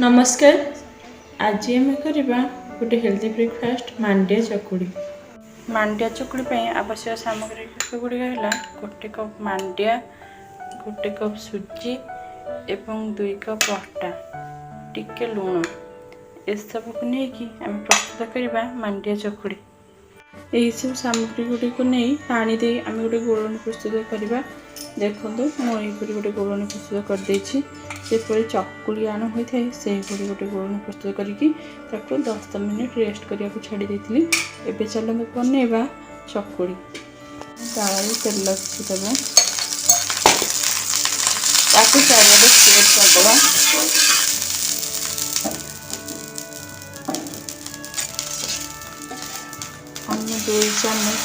नमस्कार। आज आम करवा गोटे हेल्दी ब्रेकफास्ट मांडिया चकुड़ी। मांडिया चकुड़ी पे आवश्यक सामग्री गुड़िक है गोटे कप मांडिया, गोटे कप सुजी एवं 2 कप अटा, टिके लुण ए सब को लेकिन आम प्रस्तुत करवा मांडिया चकुड़ी। यही सब सामग्री गुड़िक नहीं पानी दे आम गोटे गोलनी प्रस्तुत करवा। देखो मुझे गोटे गोलनी प्रस्तुत करदे सेपरी चकुली आण होता है से गोटे गोलनी प्रस्तुत करके 10 मिनिट रेस्ट करने को छाड़ी देती। एवं चलो बनवा चकुड़ी। तावा तेल रखीदे चारियाडे स्प्रेड करदे। हम 2 चम्मच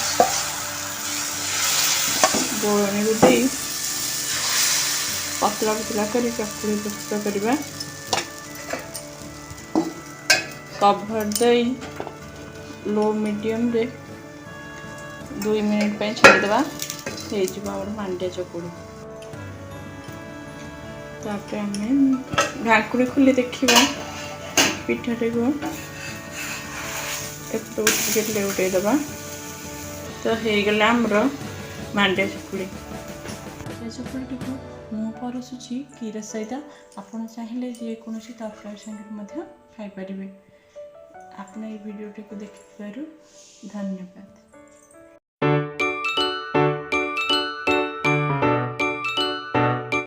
गोलनी को दे पतला पतला कर चकुड़ी प्रस्तुत करवा। कभर दे लो मीडियम रे 2 मिनिट छाड़ीदेवा हो मांडिया चकुड़ी। तापर आम ढाकुड़ी खोली देखा पिठाटे को लेउटेदबा तो होगला आमर मांडिया चकुड़ी। चकुड़ी को मु परसुची क्षीर सहित आपड़ चाहिए जेकोसी तरकारी संगे खाईपर। आपने वीडियो को देखिबारु धन्यवाद।